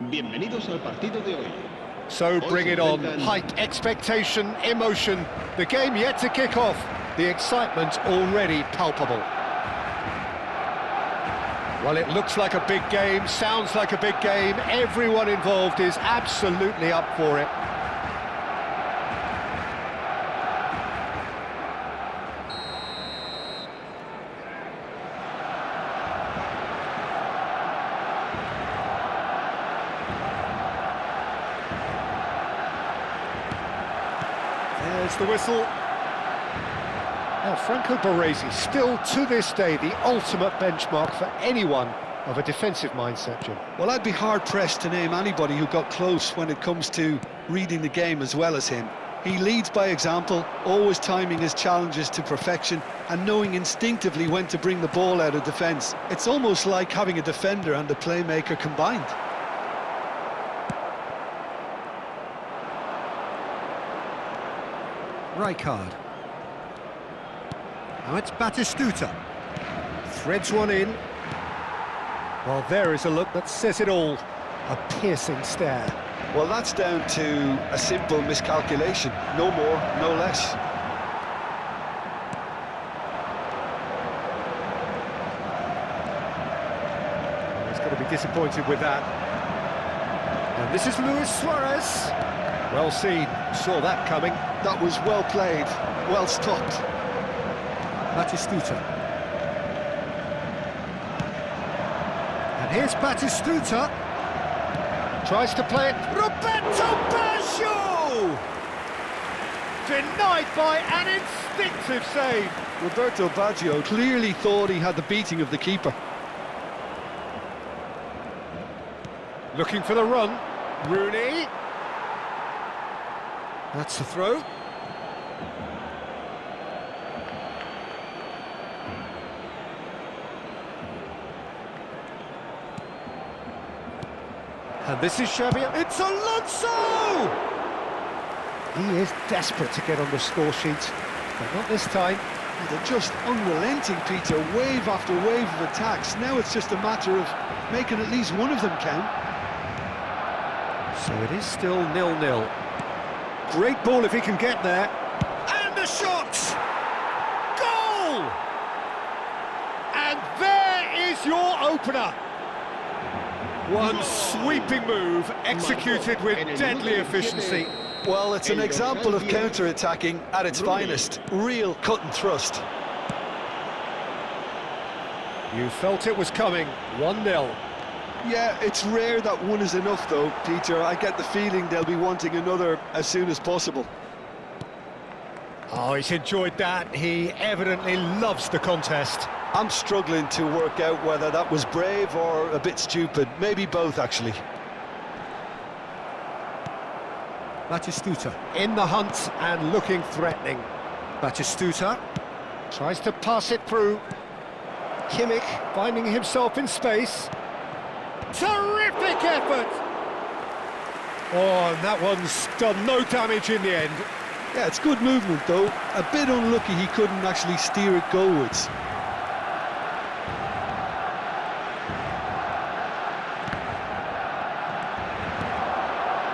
Bienvenidos al partido de hoy. So bring it on. Hype, expectation, emotion. The game yet to kick off. The excitement already palpable. Well, it looks like a big game, sounds like a big game. Everyone involved is absolutely up for it. There's the whistle. Now, Franco Baresi, still to this day, the ultimate benchmark for anyone of a defensive mindset, Jim. Well, I'd be hard-pressed to name anybody who got close when it comes to reading the game as well as him. He leads by example, always timing his challenges to perfection and knowing instinctively when to bring the ball out of defence. It's almost like having a defender and a playmaker combined. Rijkaard. Now it's Batistuta. Threads one in. Well, there is a look that says it all. A piercing stare. Well, that's down to a simple miscalculation. No more, no less. Well, he's going to be disappointed with that. And this is Luis Suarez. Well seen. Saw that coming. That was well played, well stopped. Batistuta. And here's Batistuta. Tries to play it. Roberto Baggio! Denied by an instinctive save. Roberto Baggio clearly thought he had the beating of the keeper. Looking for the run. Rooney. That's the throw. And this is Xavi. It's Alonso! He is desperate to get on the score sheet, but not this time. They're just unrelenting, Peter. Wave after wave of attacks. Now it's just a matter of making at least one of them count. So it is still 0-0. Great ball if he can get there. And the shot! Goal! And there is your opener. One sweeping move, executed with deadly efficiency. Well, it's an example of counter-attacking at its finest. Real cut and thrust. You felt it was coming. 1-0. Yeah, it's rare that one is enough, though, Peter. I get the feeling they'll be wanting another as soon as possible. Oh, he's enjoyed that. He evidently loves the contest. I'm struggling to work out whether that was brave or a bit stupid. Maybe both, actually. Batistuta in the hunt and looking threatening. Batistuta tries to pass it through. Kimmich finding himself in space. Terrific effort! Oh, and that one's done no damage in the end. Yeah, it's good movement, though. A bit unlucky he couldn't actually steer it goalwards.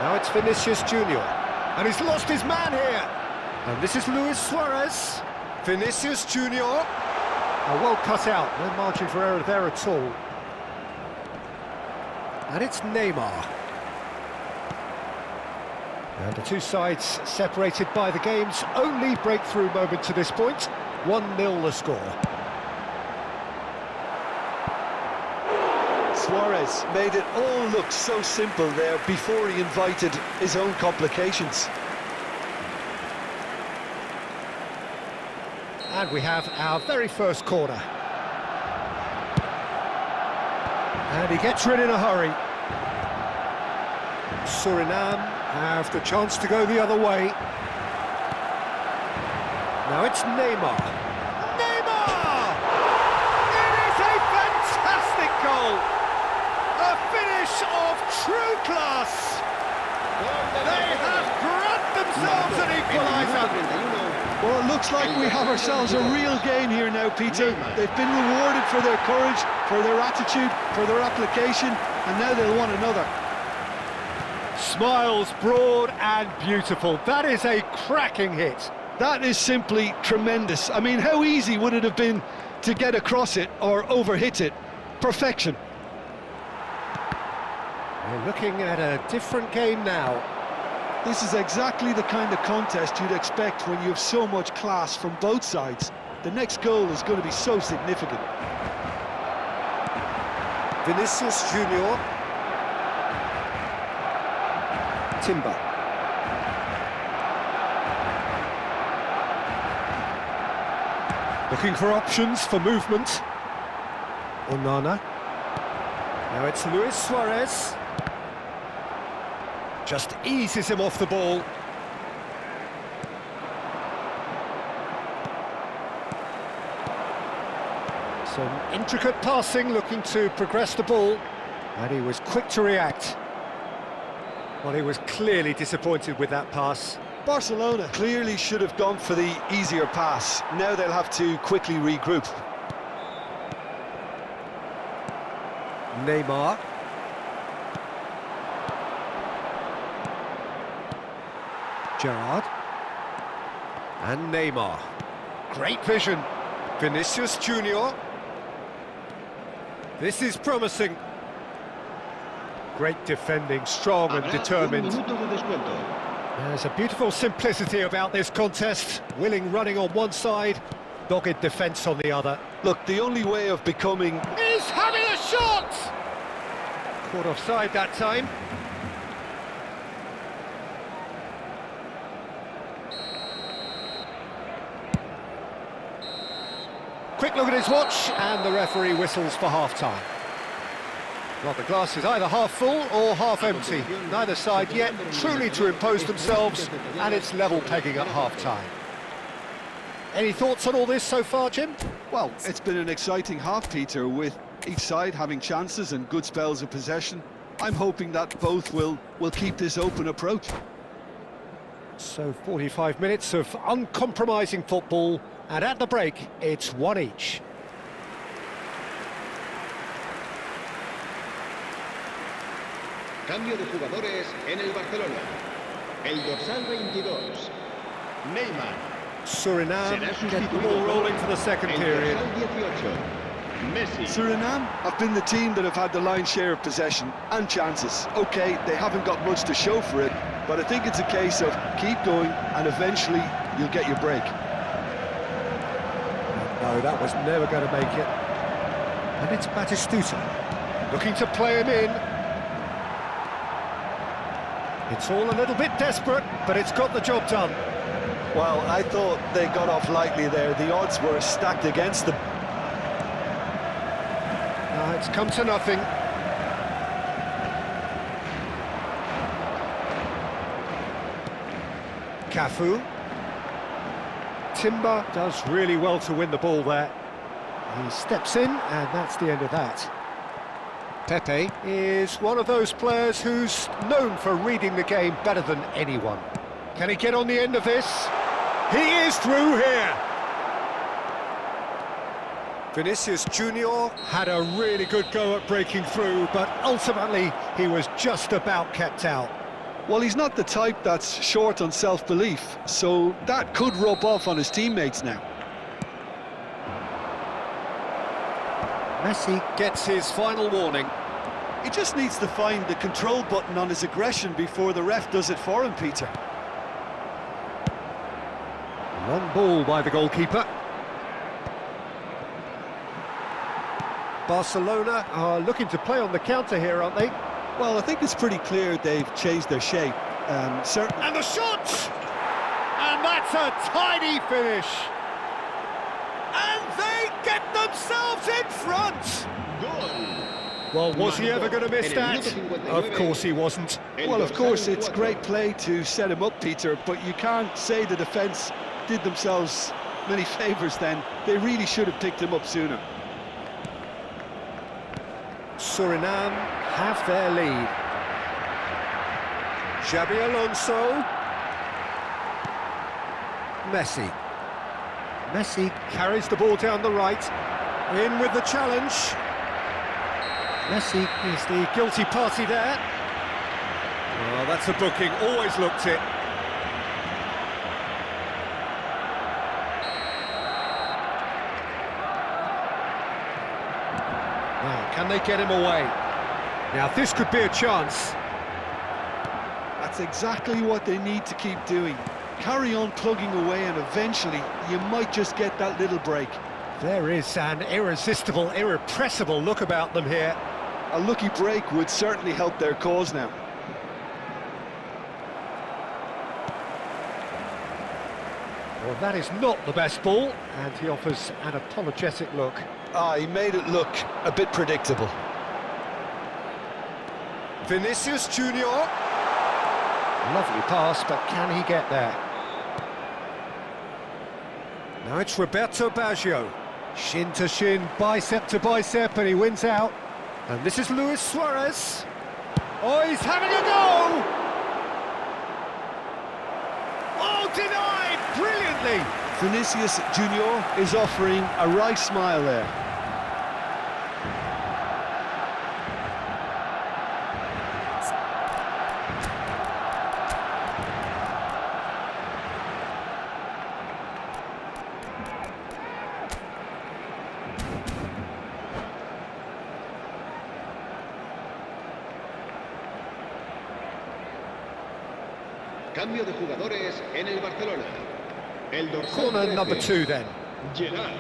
Now it's Vinicius Junior, and he's lost his man here. And this is Luis Suarez. Vinicius Junior. Oh, well cut out, no margin for error there at all. And it's Neymar. And the two sides separated by the game's only breakthrough moment to this point. 1-0 the score. Suarez made it all look so simple there before he invited his own complications. And we have our very first corner. And he gets rid in a hurry. Suriname have the chance to go the other way. Now it's Neymar. Neymar! It is a fantastic goal! A finish of true class! They have grabbed themselves an equaliser! Well, it looks like we have ourselves a real game here now, Peter. They've been rewarded for their courage, for their attitude, for their application, and now they'll want another. Smiles broad and beautiful. That is a cracking hit. That is simply tremendous. I mean, how easy would it have been to get across it or overhit it? Perfection. We're looking at a different game now. This is exactly the kind of contest you'd expect when you have so much class from both sides. The next goal is going to be so significant. Vinicius Junior. Timber. Looking for options for movement. Onana. Now it's Luis Suarez. Just eases him off the ball. Some intricate passing, looking to progress the ball. And he was quick to react. Well, he was clearly disappointed with that pass. Barcelona clearly should have gone for the easier pass. Now they'll have to quickly regroup. Neymar. Gerrard. And Neymar. Great vision. Vinicius Junior. This is promising. Great defending, strong and determined. There's a beautiful simplicity about this contest. Willing running on one side, dogged defence on the other. Look, the only way of becoming... He's having a shot! Caught offside that time. Quick look at his watch, and the referee whistles for half-time. Well, the glass is either half full or half empty. Neither side yet truly to impose themselves, and it's level pegging at half-time. Any thoughts on all this so far, Jim? Well, it's been an exciting half, Peter, with each side having chances and good spells of possession. I'm hoping that both will keep this open approach. So 45 minutes of uncompromising football, and at the break, it's one each. Cambio de jugadores en el Barcelona. El dorsal 22, Neymar. Suriname Será get the sustituido ball por rolling for the second el period. dorsal 18, Messi. Suriname have been the team that have had the lion's share of possession and chances. OK, they haven't got much to show for it, but I think it's a case of keep going and eventually you'll get your break. No, that was never going to make it. And it's Batistuta, looking to play him in. It's all a little bit desperate, but it's got the job done. Well, I thought they got off lightly there. The odds were stacked against them. Now it's come to nothing. Cafu. Timber does really well to win the ball there. He steps in, and that's the end of that. Pepe is one of those players who's known for reading the game better than anyone. Can he get on the end of this? He is through here! Vinicius Junior had a really good go at breaking through, but ultimately he was just about kept out. Well, he's not the type that's short on self-belief, so that could rub off on his teammates now. Messi gets his final warning. He just needs to find the control button on his aggression before the ref does it for him, Peter. Long ball by the goalkeeper. Barcelona are looking to play on the counter here, aren't they? Well, I think it's pretty clear they've changed their shape. Certainly. And the shot! And that's a tiny finish! And they get themselves in front! Well, was he ever going to miss that? Of course he wasn't. Well, of course, it's great play to set him up, Peter, but you can't say the defence did themselves many favours then. They really should have picked him up sooner. Suriname have their lead. Xabi Alonso. Messi. Messi carries the ball down the right. In with the challenge. Messi is the guilty party there. Well, that's a booking, always looked it. Now, can they get him away? Now, this could be a chance. That's exactly what they need to keep doing. Carry on plugging away and eventually you might just get that little break. There is an irresistible, irrepressible look about them here. A lucky break would certainly help their cause now. Well, that is not the best ball, and he offers an apologetic look. He made it look a bit predictable. Vinicius Junior. Lovely pass, but can he get there? Now it's Roberto Baggio. Shin to shin, bicep to bicep, and he wins out. And this is Luis Suarez. Oh, he's having a go! Oh, denied brilliantly! Vinicius Junior is offering a wry smile there. Cambio de jugadores en el Barcelona. El dorsal Corner 13, number 2 then. Gerard.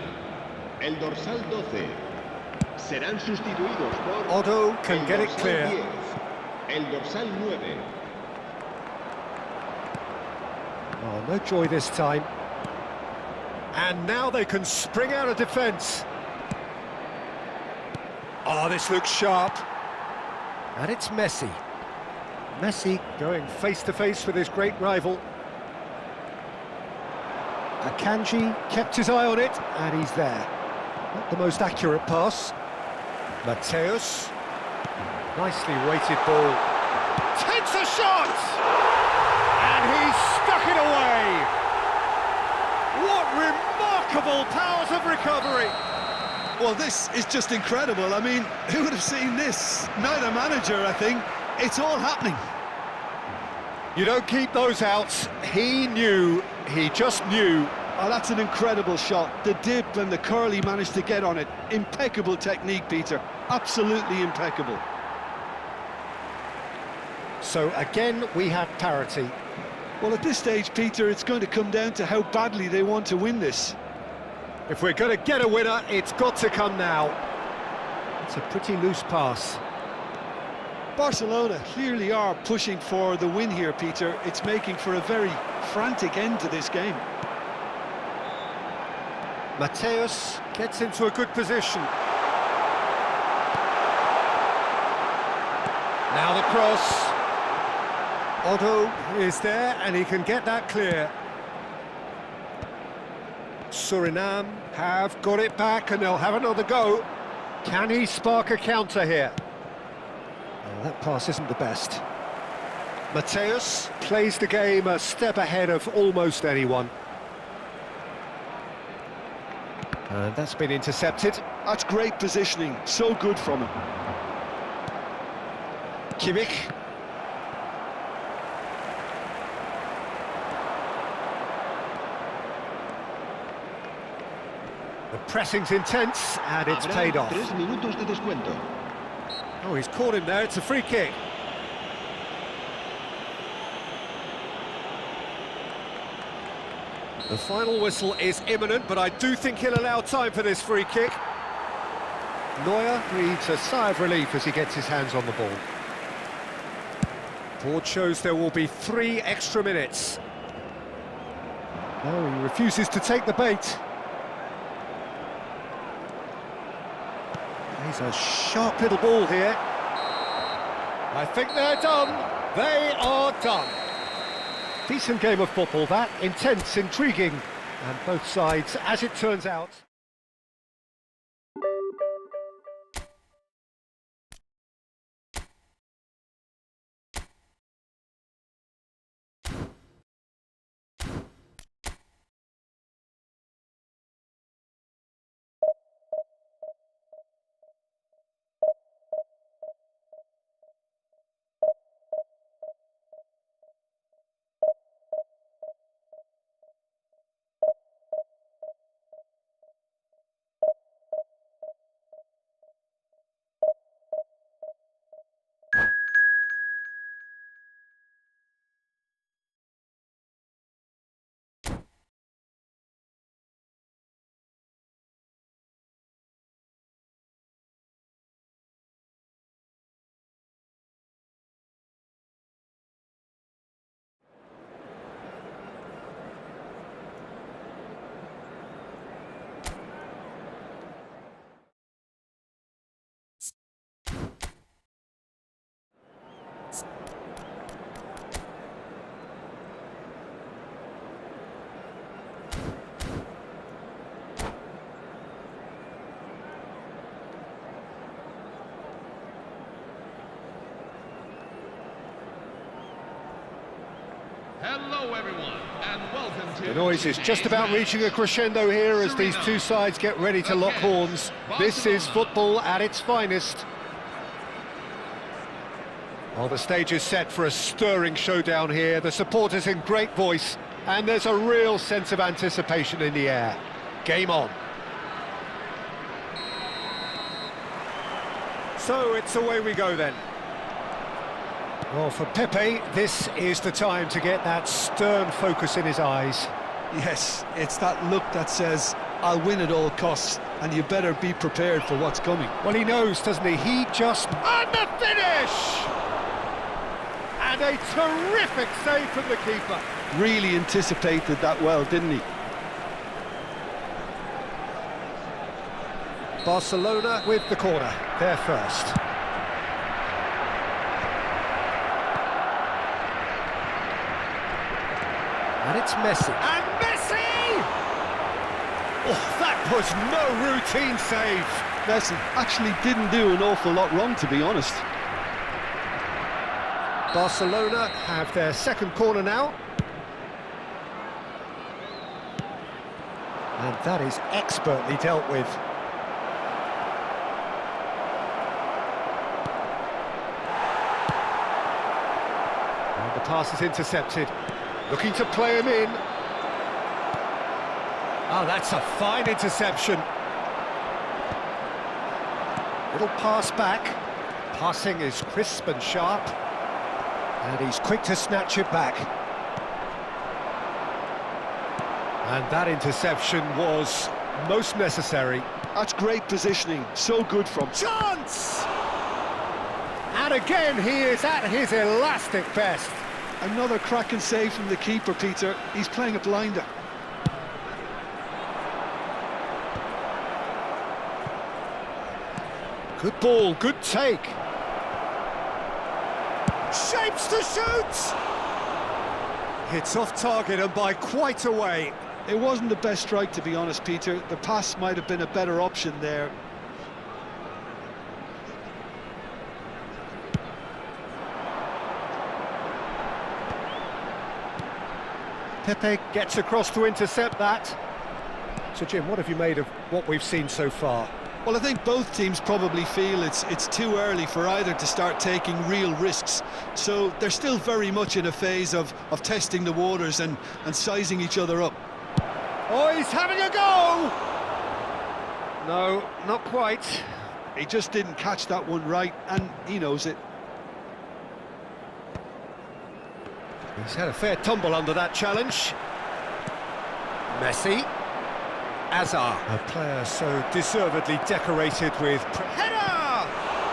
El dorsal 12. Serán sustituidos por... Otto can el get it dorsal clear. 10, el dorsal 9. Oh, no joy this time. And now they can spring out of defence. Oh, this looks sharp. And it's Messi. Messi going face-to-face with his great rival. Akanji kept his eye on it, and he's there. Not the most accurate pass. Mateus. Nicely weighted ball. Takes a shot! And he's stuck it away! What remarkable powers of recovery! Well, this is just incredible. I mean, who would have seen this? Neither manager, I think. It's all happening. You don't keep those outs. He knew, he just knew. Oh, that's an incredible shot. The dip and the curl he managed to get on it. Impeccable technique, Peter. Absolutely impeccable. So again, we have parity. Well, at this stage, Peter, it's going to come down to how badly they want to win this. If we're going to get a winner, it's got to come now. It's a pretty loose pass. Barcelona clearly are pushing for the win here, Peter. It's making for a very frantic end to this game. Mateus gets into a good position. Now the cross. Otto is there and he can get that clear. Suriname have got it back and they'll have another go. Can he spark a counter here? Oh, that pass isn't the best. Mateus plays the game a step ahead of almost anyone. And that's been intercepted. That's great positioning, so good from him. Kimmich. The pressing's intense and it's Habrá paid off. 3 minutos de descuento. Oh, he's caught him there, it's a free kick. The final whistle is imminent, but I do think he'll allow time for this free kick. Neuer breathes a sigh of relief as he gets his hands on the ball. Board shows there will be 3 extra minutes. No, he refuses to take the bait. He's a sharp little ball here. I think they're done. They are done. Decent game of football, that. Intense, intriguing, and both sides, as it turns out, Hello, everyone, and welcome to... The noise is just about reaching a crescendo here as these two sides get ready to lock horns. This is football at its finest. Well, the stage is set for a stirring showdown here. The supporters in great voice, and there's a real sense of anticipation in the air. Game on. So it's away we go then. Well, for Pepe, this is the time to get that stern focus in his eyes. Yes, it's that look that says, I'll win at all costs, and you better be prepared for what's coming. Well, he knows, doesn't he? He just... And the finish! And a terrific save from the keeper. Really anticipated that well, didn't he? Barcelona with the corner, they're first. And it's Messi. And Messi! Oh, that was no routine save. Messi actually didn't do an awful lot wrong, to be honest. Barcelona have their second corner now. And that is expertly dealt with. And the pass is intercepted. Looking to play him in. Oh, that's a fine interception. Little pass back. Passing is crisp and sharp. And he's quick to snatch it back. And that interception was most necessary. That's great positioning, so good from... Chance! And again, he is at his elastic best. Another cracking save from the keeper, Peter. He's playing a blinder. Good ball, good take. Shapes to shoot! Hits off target and by quite a way. It wasn't the best strike, to be honest, Peter. The pass might have been a better option there. Pepe gets across to intercept that. So, Jim, what have you made of what we've seen so far? Well, I think both teams probably feel it's too early for either to start taking real risks. So they're still very much in a phase of testing the waters and sizing each other up. Oh, he's having a go! No, not quite. He just didn't catch that one right, and he knows it. He's had a fair tumble under that challenge. Messi. Azar. A player so deservedly decorated with... Header!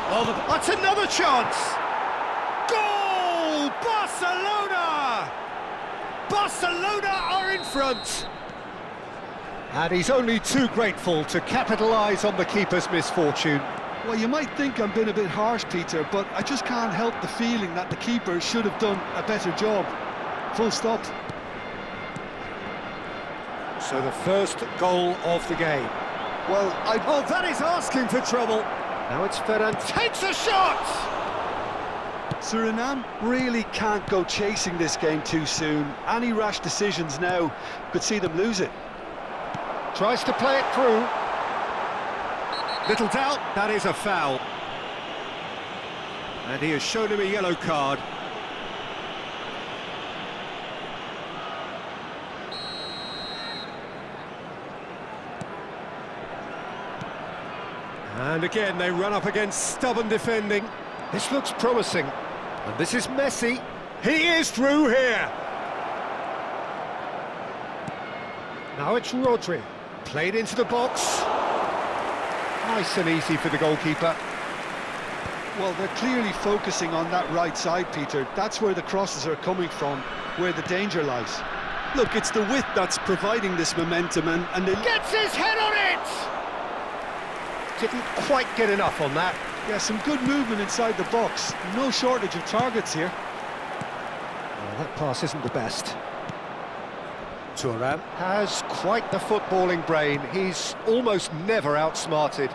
Oh, that's another chance! Goal! Barcelona! Barcelona are in front! And he's only too grateful to capitalise on the keeper's misfortune. Well, you might think I'm being a bit harsh, Peter, but I just can't help the feeling that the keeper should have done a better job. Full stop. So the first goal of the game. Well, Oh, that is asking for trouble. Now it's Ferran. Takes a shot! Suriname really can't go chasing this game too soon. Any rash decisions now could see them lose it. Tries to play it through. Little doubt, that is a foul. And he has shown him a yellow card. And again, they run up against stubborn defending. This looks promising. And this is Messi. He is through here. Now it's Rodri. Played into the box. Nice and easy for the goalkeeper. Well, they're clearly focusing on that right side, Peter. That's where the crosses are coming from, where the danger lies. Look, it's the width that's providing this momentum, and they... Gets his head on it! Didn't quite get enough on that. Yeah, some good movement inside the box. No shortage of targets here. Well, that pass isn't the best. Thuram has quite the footballing brain. He's almost never outsmarted.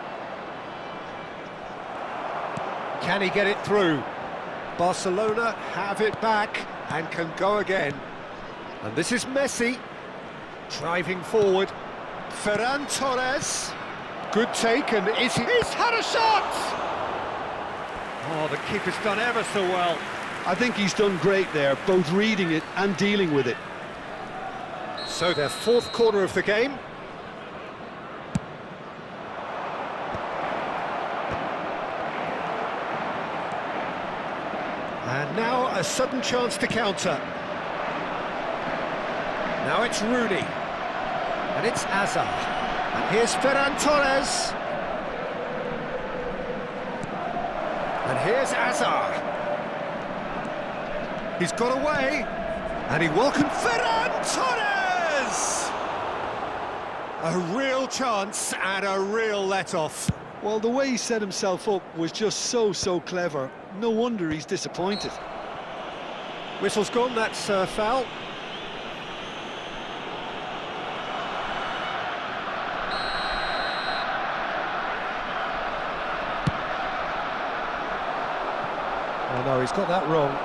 Can he get it through? Barcelona have it back and can go again. And this is Messi, driving forward. Ferran Torres, good take, and he's had a shot! Oh, the keeper's done ever so well. I think he's done great there, both reading it and dealing with it. So their fourth corner of the game. And now a sudden chance to counter. Now it's Rooney. And it's Hazard. And here's Ferran Torres. And here's Hazard. He's got away. And he welcomed Ferran Torres! A real chance and a real let-off. Well, the way he set himself up was just so clever. No wonder he's disappointed. Whistle's gone, that's foul. Oh no, he's got that wrong.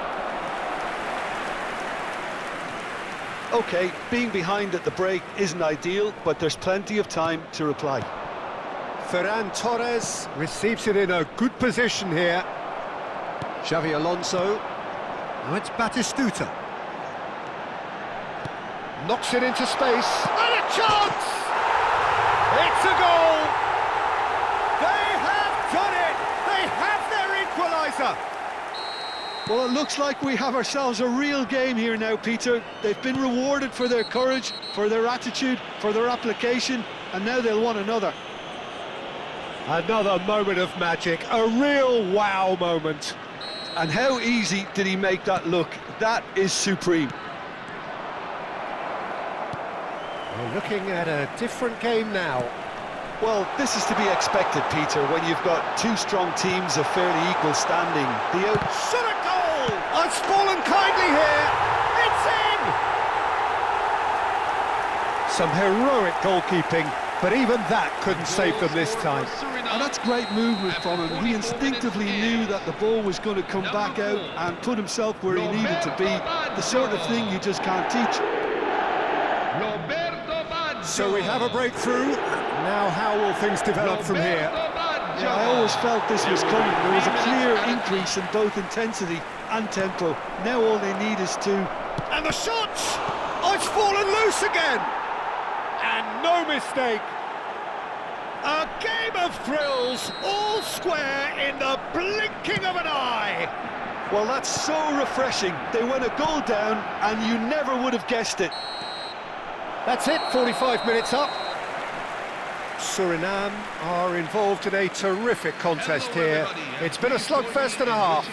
OK, being behind at the break isn't ideal, but there's plenty of time to reply. Ferran Torres receives it in a good position here. Xavi Alonso. Now it's Batistuta. Knocks it into space. And a chance! It's a goal! They have done it! They have their equaliser! Well, it looks like we have ourselves a real game here now, Peter. They've been rewarded for their courage, for their attitude, for their application, and now they'll want another. Another moment of magic, a real wow moment. And how easy did he make that look? That is supreme. We're looking at a different game now. Well, this is to be expected, Peter, when you've got two strong teams of fairly equal standing. The shot a goal! It's fallen kindly here. It's in! Some heroic goalkeeping, but even that couldn't save them this time. And that's great movement from him. He instinctively knew that the ball was going to come back out and put himself where he needed to be. The sort of thing you just can't teach. So we have a breakthrough. Now how will things develop from here? Yeah, I always felt this was coming. There was a clear increase in both intensity and tempo. Now all they need is to... And the shot! Oh, it's fallen loose again! And no mistake. A game of thrills, all square in the blinking of an eye. Well, that's so refreshing. They went a goal down and you never would have guessed it. That's it, 45 minutes up. Suriname are involved in a terrific contest here. It's been a slugfest and a half.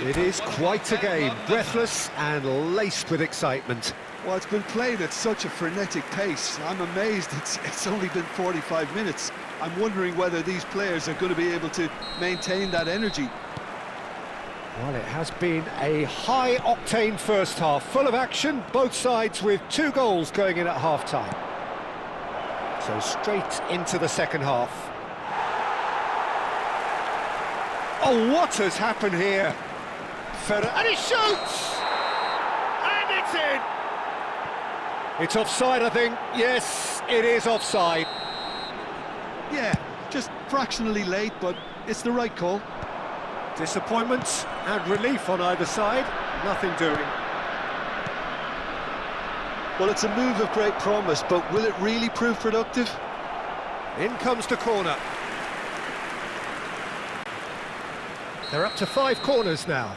It is quite a game, breathless and laced with excitement. Well, it's been played at such a frenetic pace. I'm amazed it's only been 45 minutes. I'm wondering whether these players are going to be able to maintain that energy. Well, it has been a high-octane first half, full of action, both sides with 2 goals going in at half-time. So straight into the second half. Oh, what has happened here? And he shoots! And it's in! It's offside, I think. Yes, it is offside. Yeah, just fractionally late, but it's the right call. Disappointment and relief on either side. Nothing doing. Well, it's a move of great promise, but will it really prove productive? In comes the corner. They're up to 5 corners now.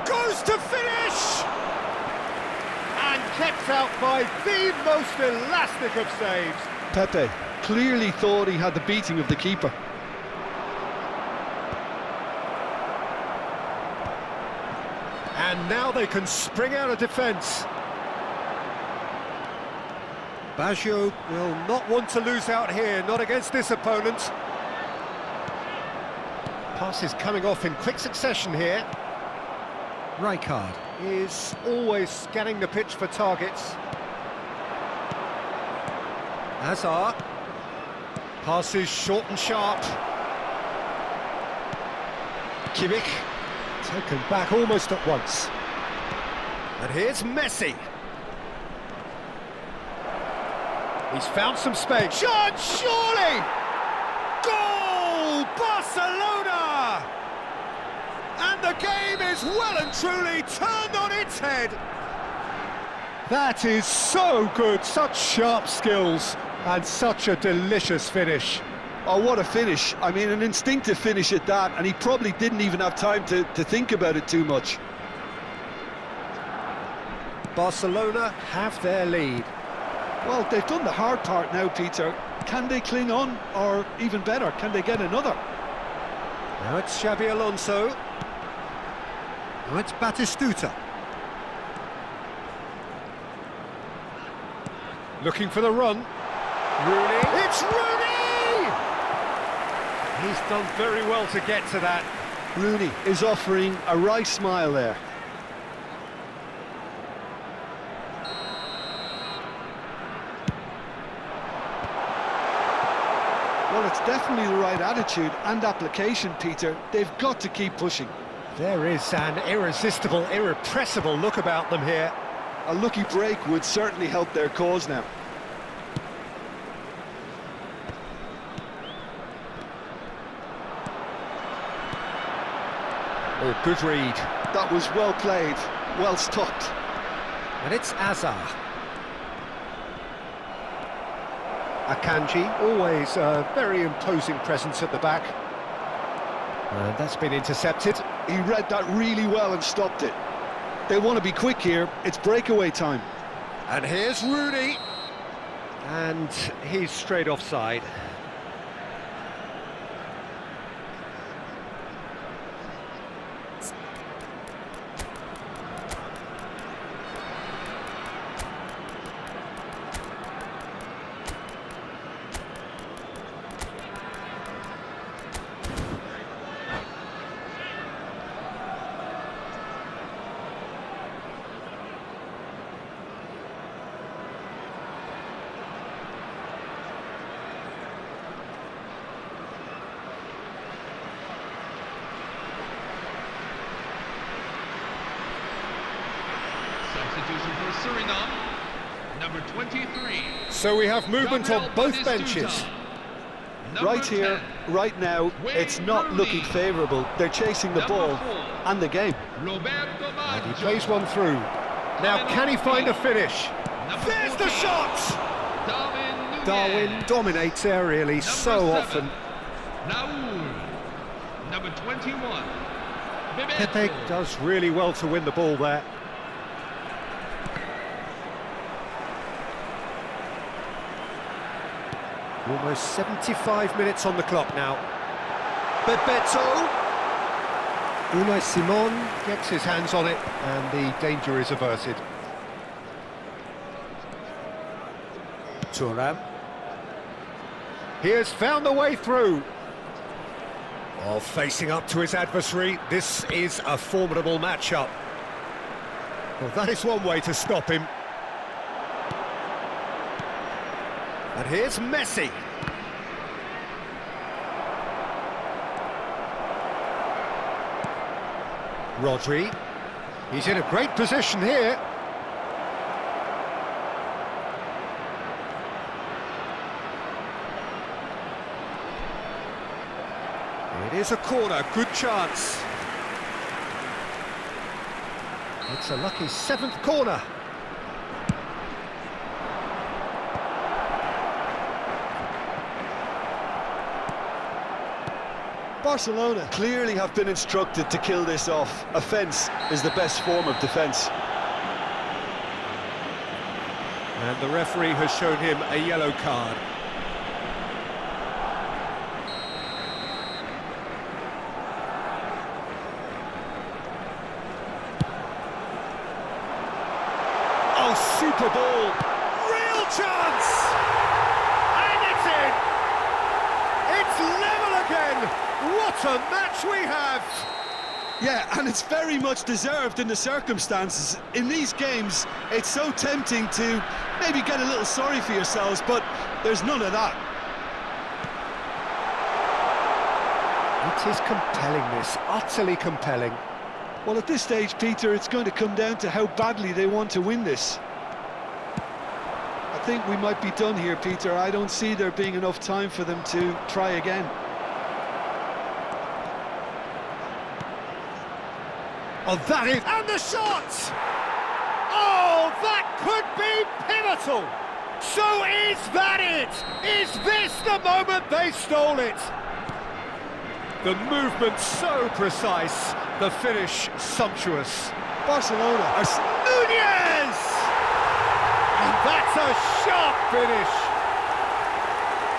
Goes to finish! And kept out by the most elastic of saves. Pepe clearly thought he had the beating of the keeper. And now they can spring out of defence. Baggio will not want to lose out here, not against this opponent. Passes coming off in quick succession here. Rijkaard is always scanning the pitch for targets. Hazard. Passes short and sharp. Kimmich Taken back almost at once. And here's Messi. He's found some space. Shot, surely! Goal! Barcelona! And the game is well and truly turned on its head. That is so good, such sharp skills, and such a delicious finish. Oh, what a finish. I mean, an instinctive finish at that, and he probably didn't even have time to think about it too much. Barcelona have their lead. Well, they've done the hard part now, Peter. Can they cling on, or even better, can they get another? Now it's Xabi Alonso. Now it's Batistuta. Looking for the run. Rooney. It's Rooney! He's done very well to get to that. Rooney is offering a right smile there. Well, it's definitely the right attitude and application, Peter. They've got to keep pushing. There is an irresistible, irrepressible look about them here. A lucky break would certainly help their cause now. Oh, good read. That was well played, well stopped. And it's Azar. Akanji, always a very imposing presence at the back. And that's been intercepted. He read that really well and stopped it. They want to be quick here, it's breakaway time. And here's Rooney. And he's straight offside. Substitution for Suriname, number 23. So we have movement on both benches. Right here, right now, it's not looking favourable. They're chasing the ball and the game. And he plays one through. Now, can he find a finish? There's the shot! Darwin dominates aerially so often. Number 21. Pepe does really well to win the ball there. Almost 75 minutes on the clock now. Bebeto. Unai Simon gets his hands on it, and the danger is averted. Thuram. He has found the way through. While facing up to his adversary, this is a formidable matchup. Well, that is one way to stop him. And here's Messi. Rodri. He's in a great position here. It is a corner, good chance. It's a lucky seventh corner. Barcelona clearly have been instructed to kill this off. Offence is the best form of defence. And the referee has shown him a yellow card. Oh, super ball! Real chance! And it's in! It's level again! What a match we have! Yeah, and it's very much deserved in the circumstances. In these games, it's so tempting to maybe get a little sorry for yourselves, but there's none of that. It is compelling, this, utterly compelling. Well, at this stage, Peter, it's going to come down to how badly they want to win this. I think we might be done here, Peter. I don't see there being enough time for them to try again. Oh, that is... And the shot! Oh, that could be pivotal! So is that it? Is this the moment they stole it? The movement so precise, the finish sumptuous. Barcelona are... Nunez! And that's a sharp finish.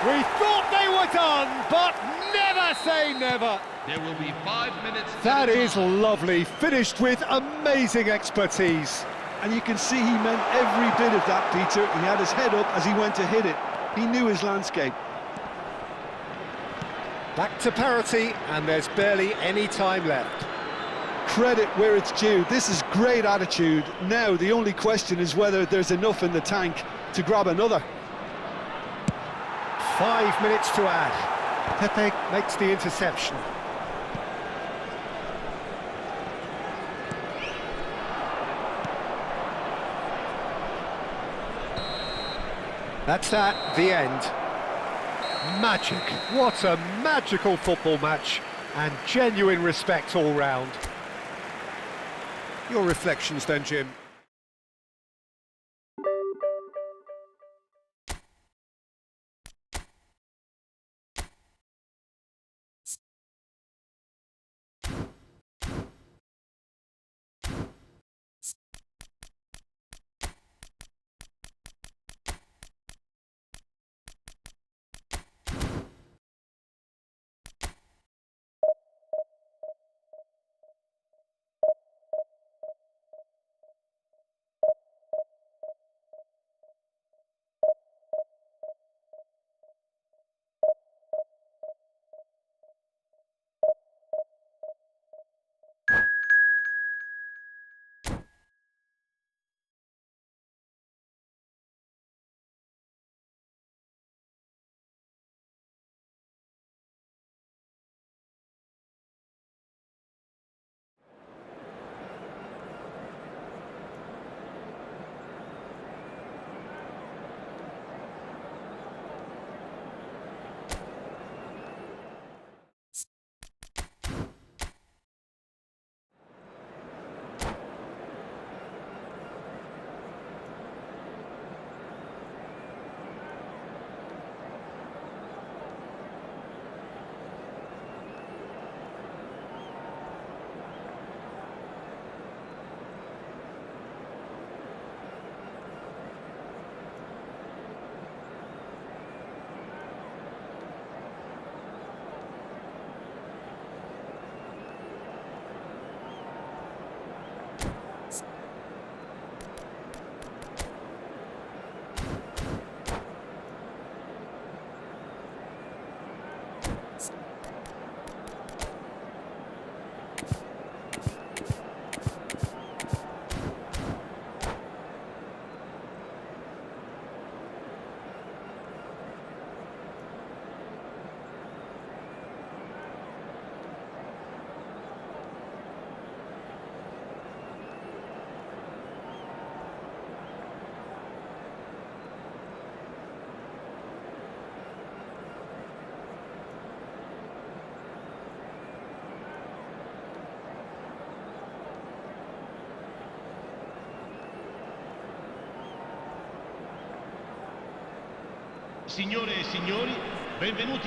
We thought they were done, but never say never. There will be 5 minutes. That is lovely, finished with amazing expertise. And you can see he meant every bit of that, Peter. He had his head up as he went to hit it. He knew his landscape. Back to parity, and there's barely any time left. Credit where it's due. This is great attitude. Now, the only question is whether there's enough in the tank to grab another. 5 minutes to add. Pepe makes the interception. That's that, the end. Magic. What a magical football match, and genuine respect all round. Your reflections then, Jim?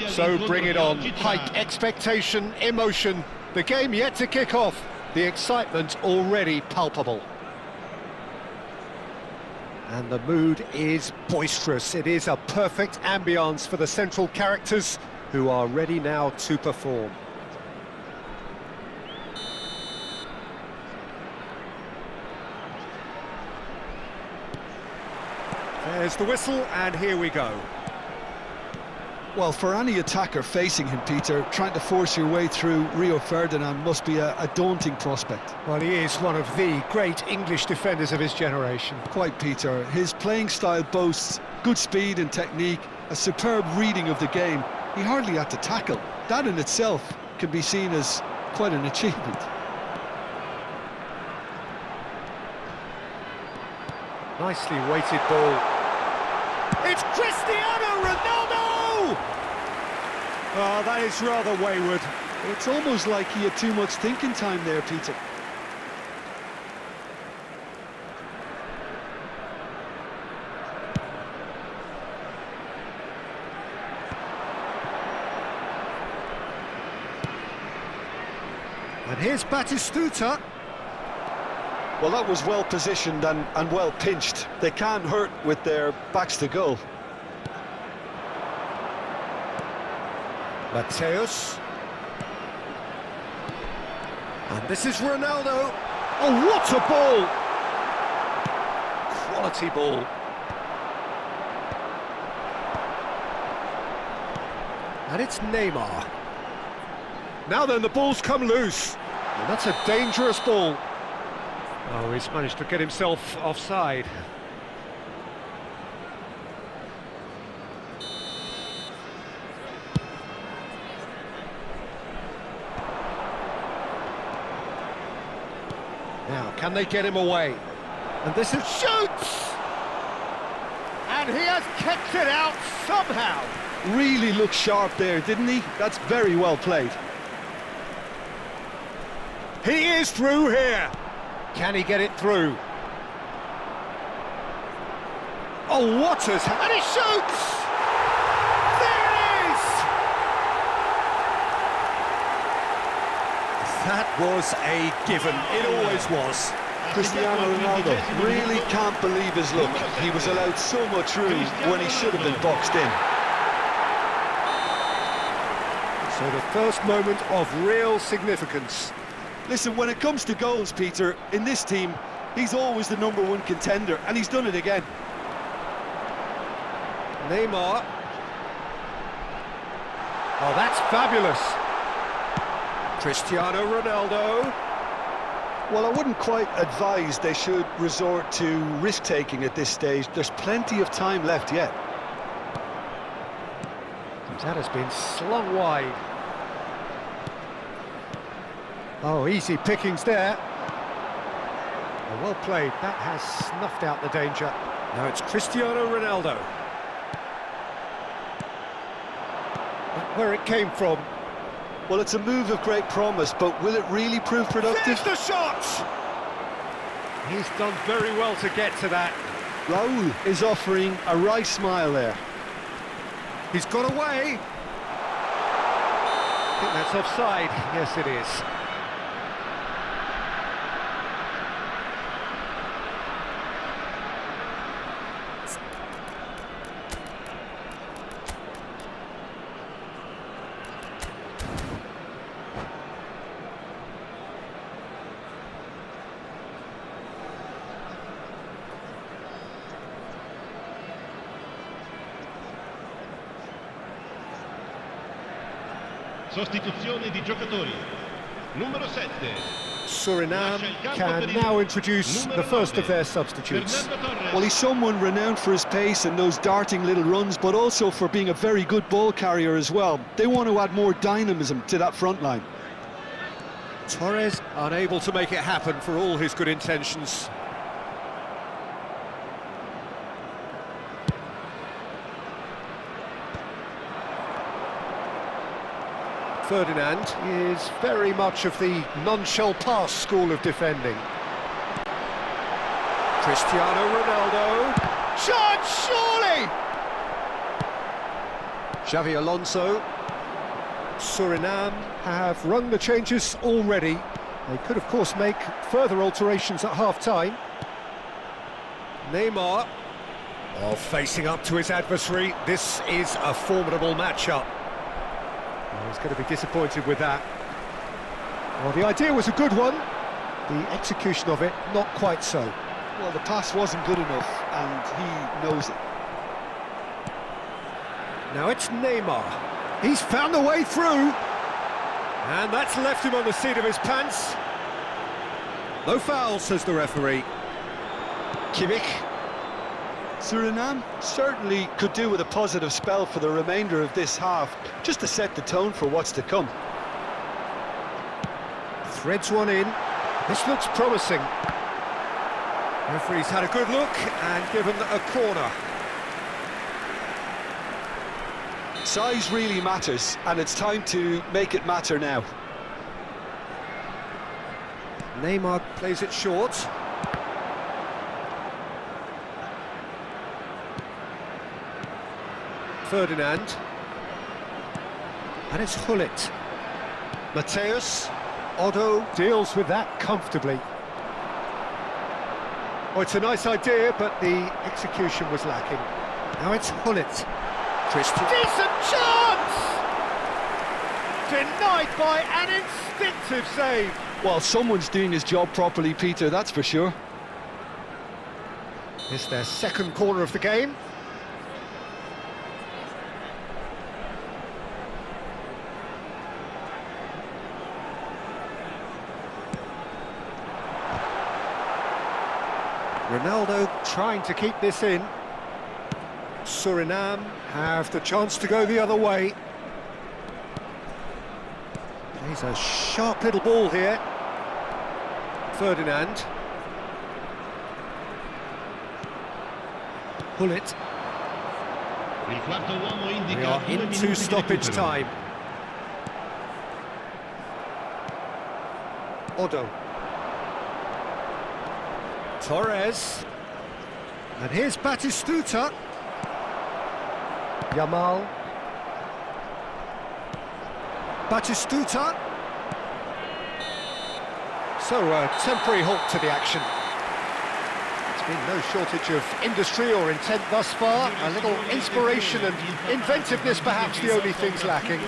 So bring it on. Hike expectation, emotion. The game yet to kick off. The excitement already palpable. And the mood is boisterous. It is a perfect ambience for the central characters who are ready now to perform. There's the whistle, and here we go. Well, for any attacker facing him, Peter, trying to force your way through Rio Ferdinand must be a daunting prospect. Well, he is one of the great English defenders of his generation. Quite, Peter. His playing style boasts good speed and technique, a superb reading of the game. He hardly had to tackle. That in itself can be seen as quite an achievement. Nicely weighted ball. It's Cristiano Ronaldo! Oh, that is rather wayward. It's almost like he had too much thinking time there, Peter. And here's Batistuta. Well, that was well positioned and well pinched. They can't hurt with their backs to goal. Mateus. And this is Ronaldo. Oh, what a ball! Quality ball. And it's Neymar. Now then, the ball's come loose. And that's a dangerous ball. Oh, he's managed to get himself offside. Now, can they get him away? And this is shoots! And he has kept it out somehow. Really looked sharp there, didn't he? That's very well played. He is through here. Can he get it through? Oh, what has... And he shoots! There it is! That was a given. It always was. Cristiano Ronaldo really can't believe his luck. He was allowed so much room when he should have been boxed in. So the first moment of real significance. Listen, when it comes to goals, Peter, in this team, he's always the #1 contender, and he's done it again. Neymar. Oh, that's fabulous. Cristiano Ronaldo. Well, I wouldn't quite advise they should resort to risk-taking at this stage. There's plenty of time left yet. That has been slung wide. Oh, easy pickings there. Oh, well played. That has snuffed out the danger. Now it's Cristiano Ronaldo. But where it came from. Well, it's a move of great promise, but will it really prove productive? There's the shot! He's done very well to get to that. Raul is offering a wry smile there. He's got away. I think that's offside. Yes, it is. Sostituzione di giocatori. Numero 7. Suriname can now introduce the first of their substitutes. Well, he's someone renowned for his pace and those darting little runs, but also for being a very good ball carrier as well. They want to add more dynamism to that front line. Torres unable to make it happen for all his good intentions. Ferdinand is very much of the non-shall-pass school of defending. Cristiano Ronaldo. Shot, surely! Xavi Alonso. Suriname have rung the changes already. They could, of course, make further alterations at half-time. Neymar. Oh, facing up to his adversary. This is a formidable matchup. He's going to be disappointed with that. Well, the idea was a good one. The execution of it, not quite so. Well, the pass wasn't good enough, and he knows it. Now it's Neymar. He's found the way through. And that's left him on the seat of his pants. No foul, says the referee. Kimmich. Suriname certainly could do with a positive spell for the remainder of this half, just to set the tone for what's to come. Threads one in. This looks promising. Referee's had a good look and given a corner. Size really matters, and it's time to make it matter now. Neymar plays it short. Ferdinand. And it's Hullet. Mateus. Otto deals with that comfortably. Oh, it's a nice idea, but the execution was lacking. Now it's Hullet. Christian. Decent chance! Denied by an instinctive save. Well, someone's doing his job properly, Peter, that's for sure. It's their second corner of the game. Ronaldo trying to keep this in. Suriname have the chance to go the other way. Plays a sharp little ball here. Ferdinand. Hullet. We are into stoppage time. Otto. Torres. And here's Batistuta. Yamal. Batistuta. So a temporary halt to the action. There's been no shortage of industry or intent thus far. A little inspiration and inventiveness perhaps the only things lacking.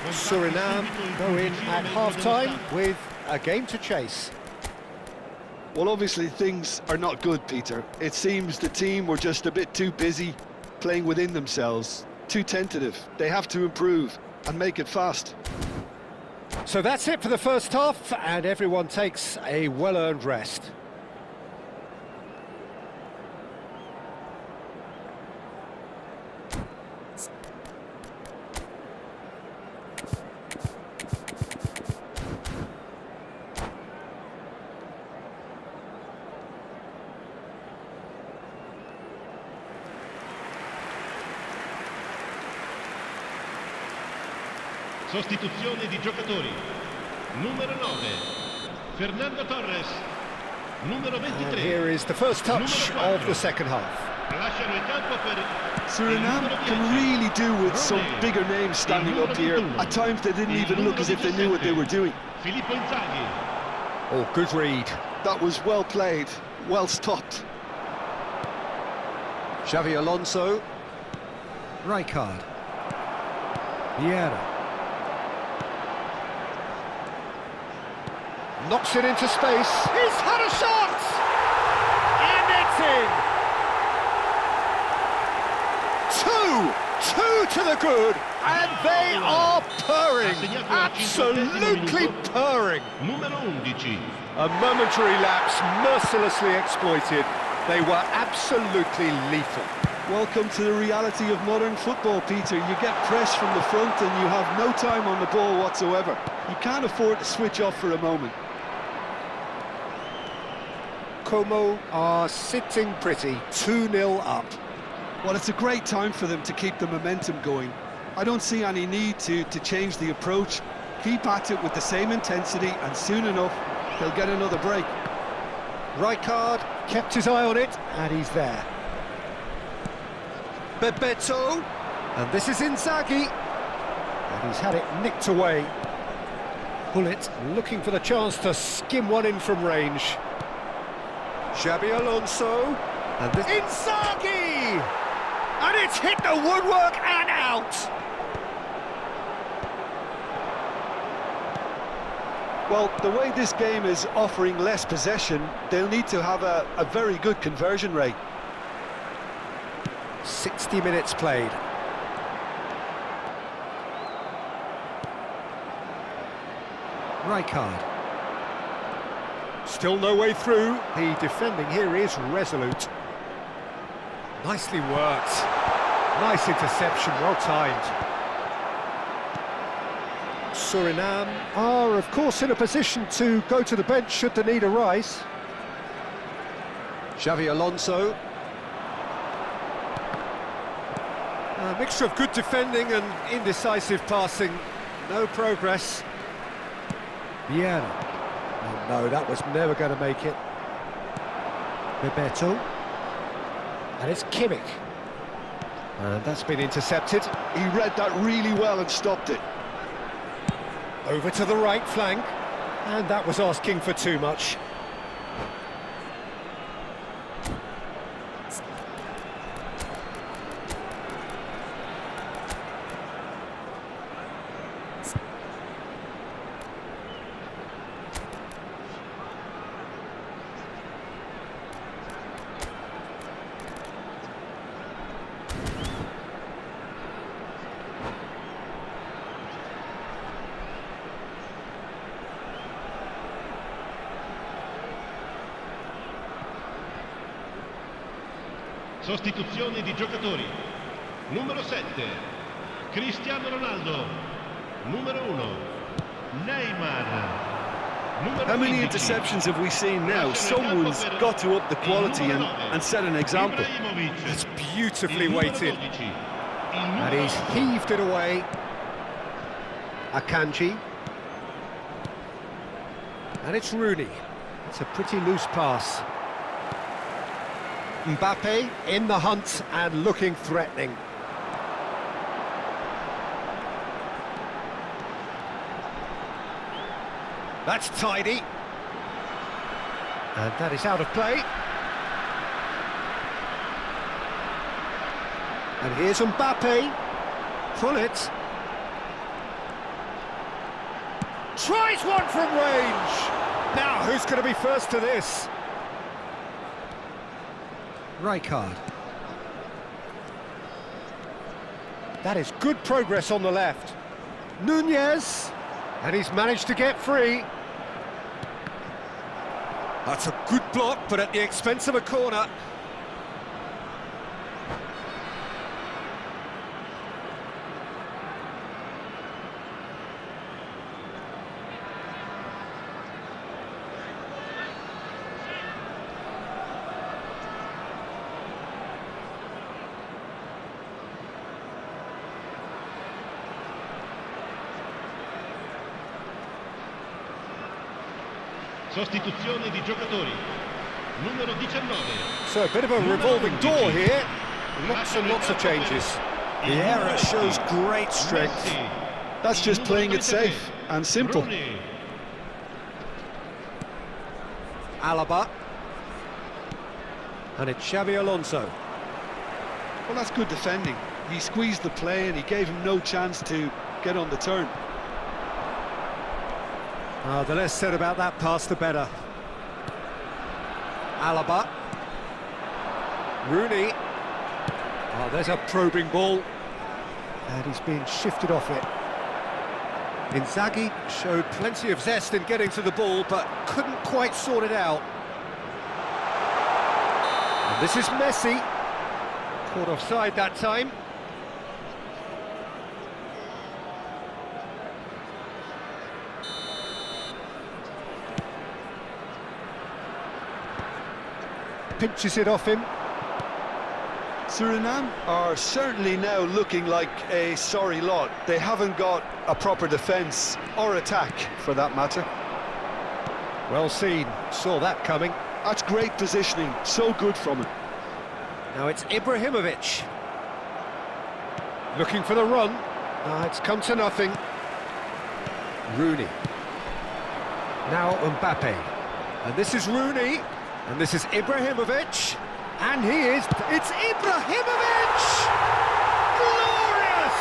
Suriname go in at half-time with a game to chase. Well, obviously things are not good, Peter. It seems the team were just a bit too busy playing within themselves, too tentative. They have to improve and make it fast. So that's it for the first half, and everyone takes a well-earned rest. Sostituzione di giocatori. Numero 9, Fernando Torres. Numero 23. And here is the first touch of the second half. Lasciano il campo per Suriname can really do with some bigger names standing up here. At times they didn't even look as if they knew what they were doing. Filippo Inzaghi. Oh, good read. That was well played, well stopped. Xavi Alonso. Rijkaard. Vieira. Knocks it into space. He's had a shot! And it's in! Two to the good, and they are purring. Absolutely purring. Numero 11. A momentary lapse mercilessly exploited. They were absolutely lethal. Welcome to the reality of modern football, Peter. You get pressed from the front and you have no time on the ball whatsoever. You can't afford to switch off for a moment. Como are sitting pretty, 2-0 up. Well, it's a great time for them to keep the momentum going. I don't see any need to change the approach. Keep at it with the same intensity, and soon enough, they'll get another break. Rijkaard kept his eye on it, and he's there. Bebeto, and this is Inzaghi, and he's had it nicked away. Hullet looking for the chance to skim one in from range. Xabi Alonso, and this Inzaghi, and it's hit the woodwork and out. Well, the way this game is offering less possession, they'll need to have a very good conversion rate. 60 minutes played. Rijkaard. Still no way through. The defending here is resolute. Nicely worked. Nice interception, well timed. Suriname are, of course, in a position to go to the bench should the need arise. Xavi Alonso. A mixture of good defending and indecisive passing. No progress. Vieira. Oh no, that was never going to make it. Bebeto. And it's Kimmich. And that's been intercepted. He read that really well and stopped it. Over to the right flank. And that was asking for too much. Sostituzione di giocatori. Numero 7, Cristiano Ronaldo. Numero 1, Neymar. Numero How many 15, interceptions have we seen now? Someone's got to up the quality and set an example. It's beautifully weighted. And he's heaved it away. Akanji. And it's Rooney. It's a pretty loose pass. Mbappe in the hunt and looking threatening. That's tidy. And that is out of play. And here's Mbappe. Pull it. Tries one from range. Now, who's going to be first to this? Rijkaard. That is good progress on the left. Nunez. And he's managed to get free. That's a good block, but at the expense of a corner. Sostituzione di giocatori. Numero 19. So a bit of a revolving door here. Lots and lots of changes. The error shows great strength. That's just playing it safe and simple. Alaba. And it's Xavi Alonso. Well, that's good defending. He squeezed the play and he gave him no chance to get on the turn. The less said about that pass, the better. Alaba. Rooney. Oh, there's a probing ball. And he's being shifted off it. Inzaghi showed plenty of zest in getting to the ball, but couldn't quite sort it out. And this is Messi. Caught offside that time. Pinches it off him. Suriname are certainly now looking like a sorry lot. They haven't got a proper defence or attack, for that matter. Well seen, saw that coming. That's great positioning, so good from him. Now it's Ibrahimovic. Looking for the run. It's come to nothing. Rooney. Now Mbappe. And this is Rooney. And this is Ibrahimovic. And it's Ibrahimovic! Glorious!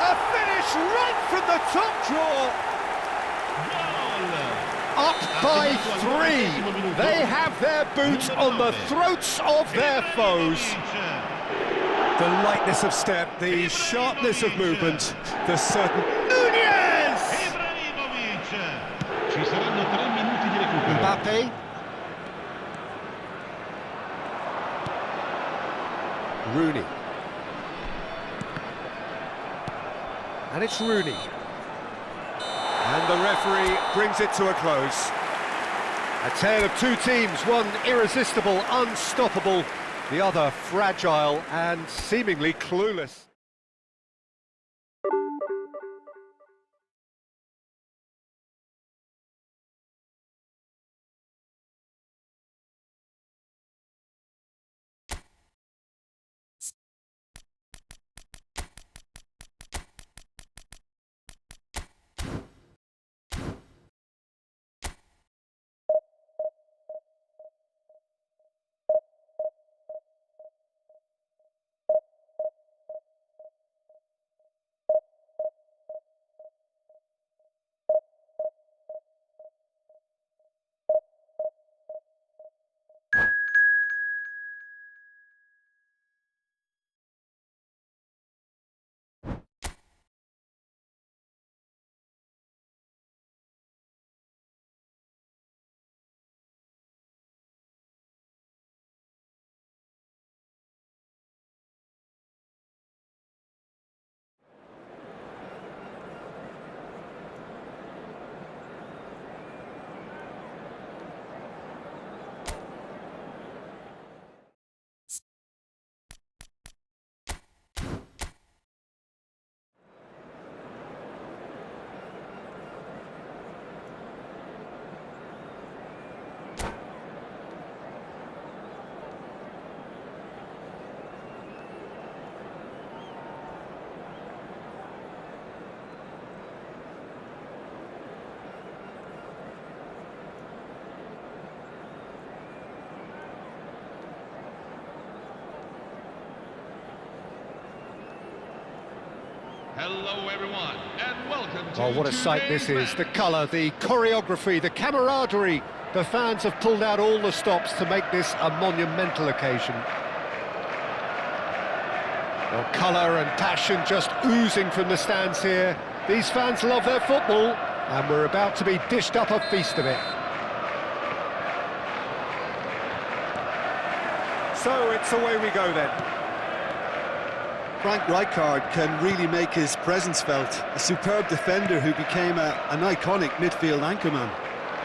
A finish right from the top draw. Up by 3. They have their boots on the throats of their foes. The lightness of step, the sharpness of movement, the certain... Nunez! Mbappe. Rooney. And it's Rooney. And the referee brings it to a close. A tale of two teams, one irresistible, unstoppable, the other fragile and seemingly clueless. Hello everyone, and welcome to Oh, what a sight this is. The colour, the choreography, the camaraderie. The fans have pulled out all the stops to make this a monumental occasion. Well, colour and passion just oozing from the stands here. These fans love their football, and we're about to be dished up a feast of it. So it's away we go then. Frank Rijkaard can really make his presence felt. A superb defender who became an iconic midfield anchorman.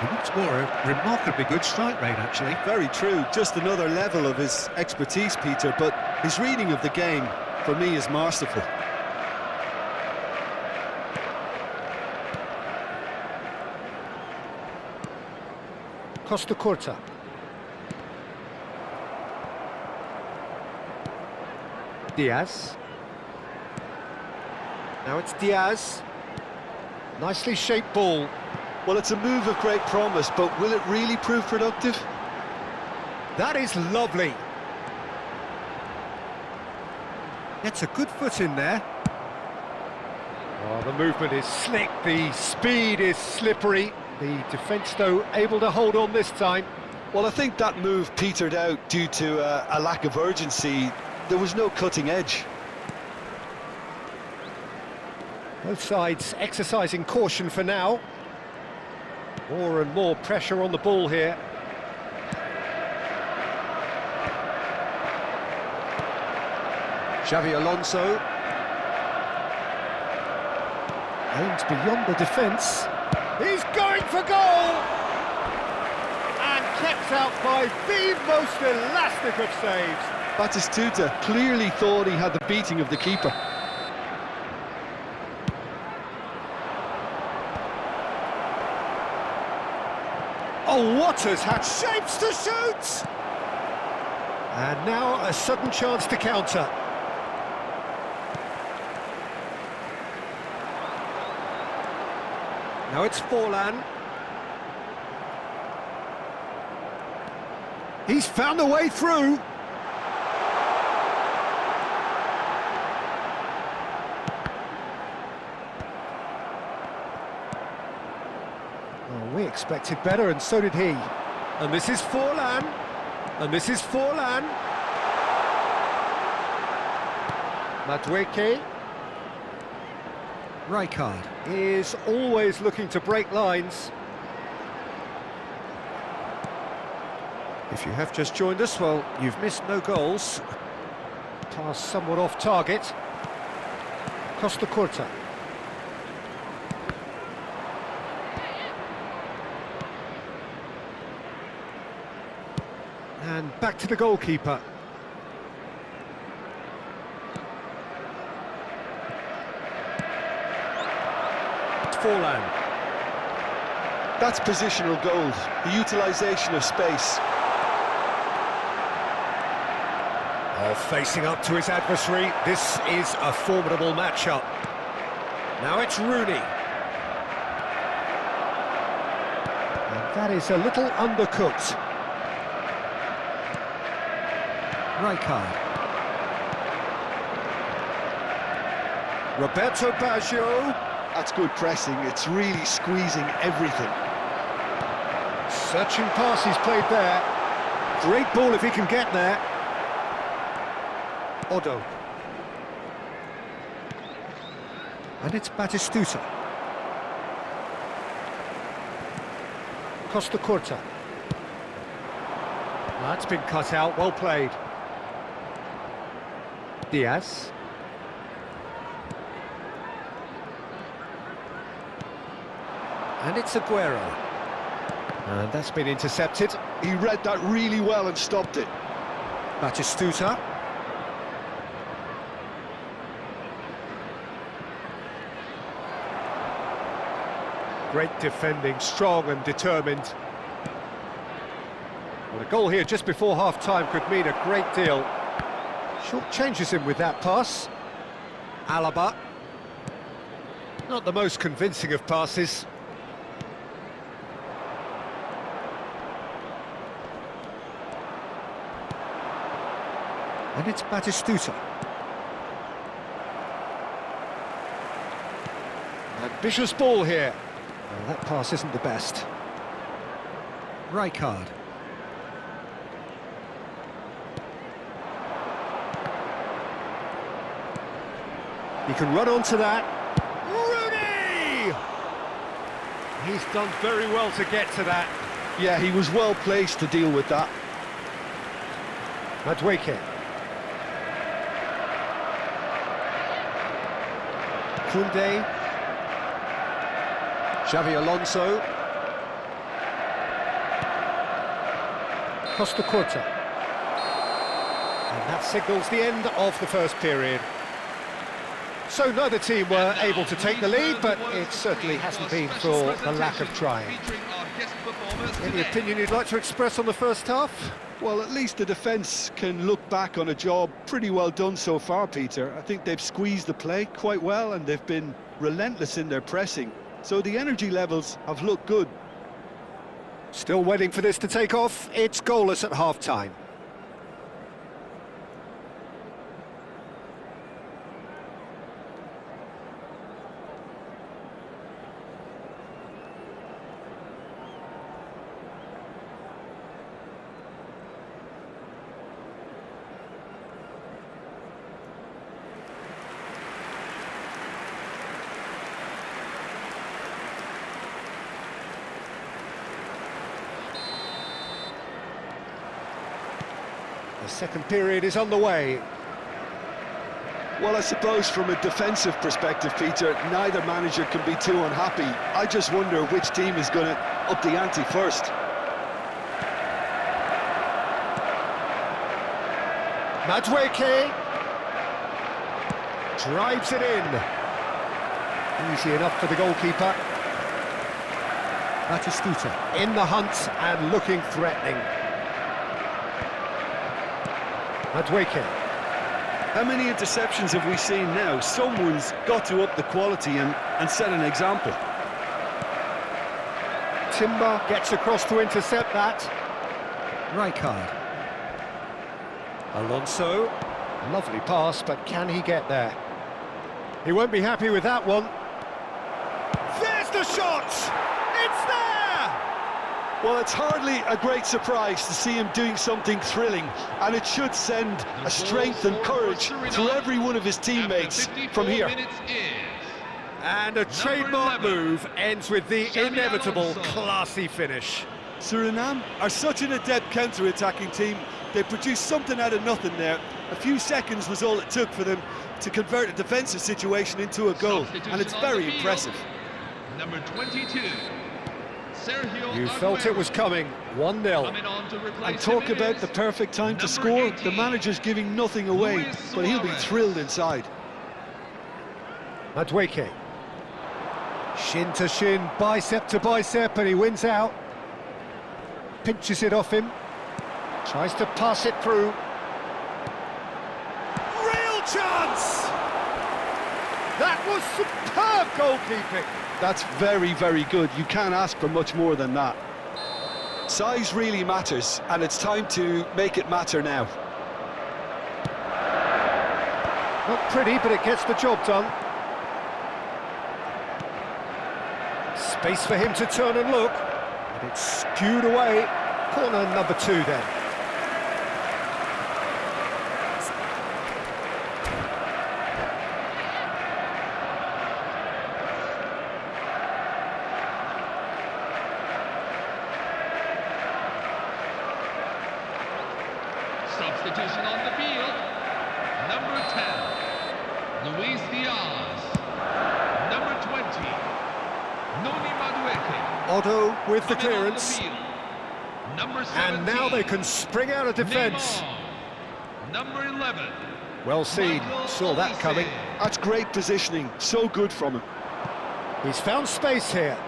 And what's more, a remarkably good strike rate, actually. Very true, just another level of his expertise, Peter, but his reading of the game, for me, is masterful. Costa Curta. Diaz. Now it's Diaz. Nicely shaped ball. Well, it's a move of great promise, but will it really prove productive? That is lovely. Gets a good foot in there. Oh, the movement is slick, the speed is slippery. The defence, though, able to hold on this time. Well, I think that move petered out due to a lack of urgency. There was no cutting edge. Both sides exercising caution for now. More and more pressure on the ball here. Xavi Alonso. Aimed beyond the defence. He's going for goal! And kept out by the most elastic of saves. Batistuta clearly thought he had the beating of the keeper. Oh, Waters had shapes to shoot! And now a sudden chance to counter. Now it's Forlan. He's found a way through. Oh, we expected better, and so did he. And this is Forlan. And this is Forlan. Madueke. Rijkaard is always looking to break lines. If you have just joined us, well, you've missed no goals. Pass somewhat off target. Costa Curta. And back to the goalkeeper. Forlan. That's positional gold, the utilisation of space. Oh, facing up to his adversary, this is a formidable matchup. Now it's Rooney. And that is a little undercooked. Rijkaard. Roberto Baggio. That's good pressing, it's really squeezing everything. Searching pass he's played there. Great ball if he can get there. Odo. And it's Batistuta. Costa Curta. That's been cut out, well played. Diaz. And it's Aguero. And that's been intercepted. He read that really well and stopped it. Batistuta. Great defending, strong and determined. Well, a goal here just before half-time could mean a great deal. Short changes him with that pass. Alaba. Not the most convincing of passes. And it's Batistuta. Ambitious ball here. Well, that pass isn't the best. Rijkaard. He can run onto that. Rooney! He's done very well to get to that. Yeah, he was well placed to deal with that. Madueke. Koundé. Xavi Alonso. Costa Curta. And that signals the end of the first period. So neither team were able to take the lead, but it certainly hasn't been for the lack of trying. Any opinion you'd like to express on the first half? Well, at least the defence can look back on a job pretty well done so far, Peter. I think they've squeezed the play quite well and they've been relentless in their pressing. So the energy levels have looked good. Still waiting for this to take off. It's goalless at half-time. The second period is on the way. Well, I suppose from a defensive perspective, Peter, neither manager can be too unhappy. I just wonder which team is going to up the ante first. Madueke drives it in. Easy enough for the goalkeeper. Batistuta in the hunt and looking threatening. Madueke. How many interceptions have we seen now? Someone's got to up the quality and set an example. Timber gets across to intercept that. Rijkaard. Alonso. Lovely pass, but can he get there? He won't be happy with that one. There's the shot! It's there! Well, it's hardly a great surprise to see him doing something thrilling, and it should send a strength and courage to every one of his teammates from here. And a trademark move ends with the inevitable classy finish. Suriname are such an adept counter-attacking team. They produced something out of nothing there. A few seconds was all it took for them to convert a defensive situation into a goal, and it's very impressive. Number 22, Sergio You felt it was coming. 1-0. coming on to replace And talk him about is the perfect time to number score. 18, The manager's giving nothing away, Luis but he'll be Suarez. thrilled inside. Madueke. Shin to shin, bicep to bicep, and he wins out. Pinches it off him. Tries to pass it through. Real chance! That was superb goalkeeping. That's very, very good. You can't ask for much more than that. Size really matters, and it's time to make it matter now. Not pretty, but it gets the job done. Space for him to turn and look. And it's skewed away. Corner number 2 then. Substitution on the field. Number 10, Luis Diaz. Number 20, Noni Madueke. Otto with the Coming on clearance. field. Number 17, And now they can spring out of defence. Neymar. Number 11, Well seen, Michael saw that Olise. coming. That's great positioning. So good from him. He's found space here.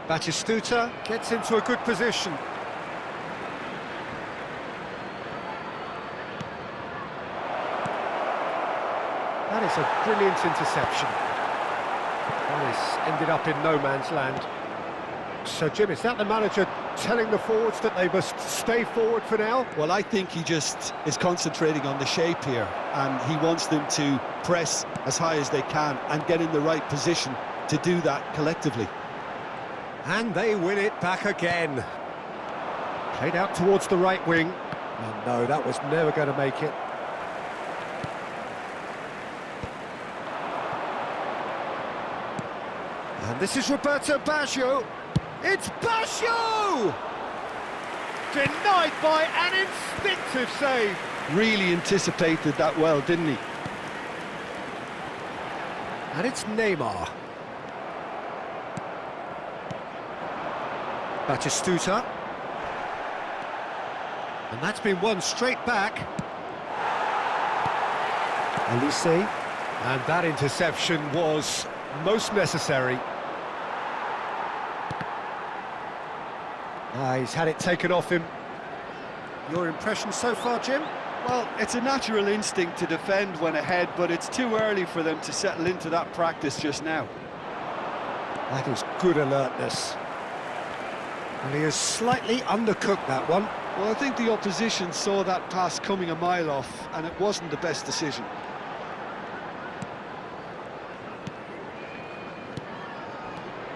Batistuta gets into a good position. That is a brilliant interception. Well, it's ended up in no man's land. So, Jim, is that the manager telling the forwards that they must stay forward for now? Well, I think he just is concentrating on the shape here, and he wants them to press as high as they can and get in the right position to do that collectively. And they win it back again. Played out towards the right wing. Oh, no, that was never going to make it. And this is Roberto Baggio. It's Baggio! Denied by an instinctive save. Really anticipated that well, didn't he? And it's Neymar. Batistuta. And that's been won straight back. Olise. And that interception was most necessary. He's had it taken off him. Your impression so far, Jim? Well, it's a natural instinct to defend when ahead, but it's too early for them to settle into that practice just now. That is good alertness. And he has slightly undercooked that one. Well, I think the opposition saw that pass coming a mile off, and it wasn't the best decision.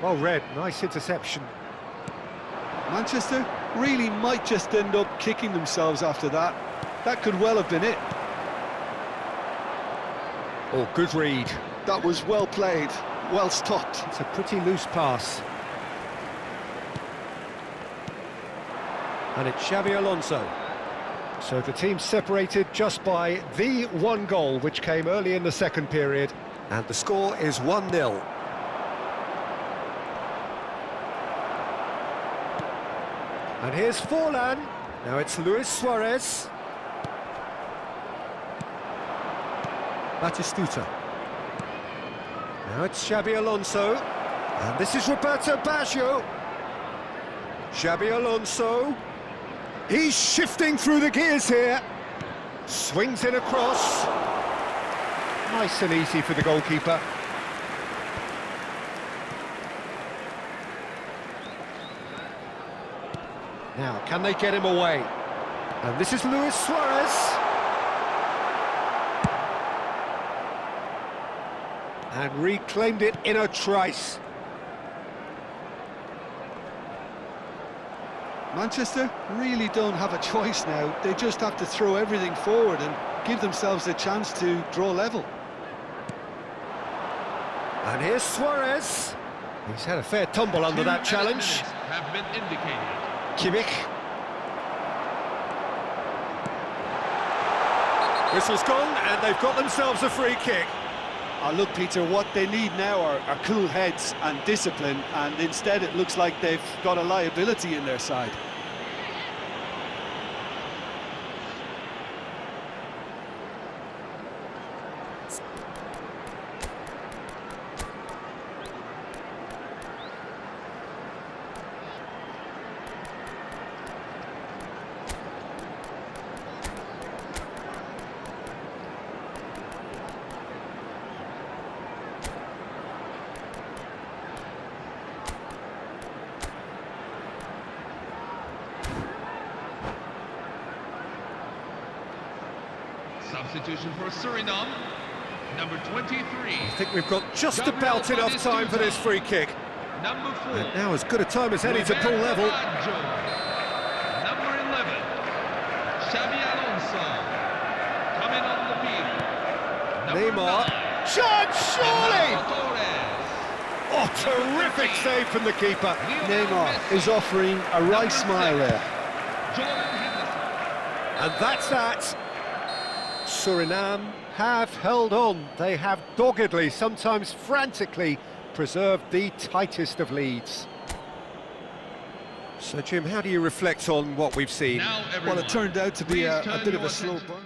Well read, nice interception. Manchester really might just end up kicking themselves after that. That could well have been it. Oh, good read. That was well played, well stopped. It's a pretty loose pass. And it's Xabi Alonso. So the team separated just by the one goal, which came early in the second period. And the score is 1-0. And here's Forlan. Now it's Luis Suarez. Batistuta. Now it's Xabi Alonso. And this is Roberto Baggio. Xabi Alonso. He's shifting through the gears here. Swings in across. Nice and easy for the goalkeeper. Now, can they get him away? And this is Luis Suarez. And reclaimed it in a trice. Manchester really don't have a choice now. They just have to throw everything forward and give themselves a chance to draw level. And here's Suarez. He's had a fair tumble under that challenge. Have been indicated. Kimmich. Whistle's gone, and they've got themselves a free kick. Look, Peter, what they need now are cool heads and discipline, and instead it looks like they've got a liability in their side. Substitution for Suriname, number 23. I think we've got just about enough time for this free kick. Number 4. And now as good a time as any to pull level. Number 11, Xabi Alonso, coming on the field. Number Neymar. 9, Chance, surely! Torres. Oh, terrific save from the keeper. Neymar is offering a right smile there. Jordan Henderson. And that's that. Suriname have held on. They have doggedly, sometimes frantically, preserved the tightest of leads. So, Jim, how do you reflect on what we've seen? Now Well, everyone, it turned out to be please a turn bit of your a slow attention burn.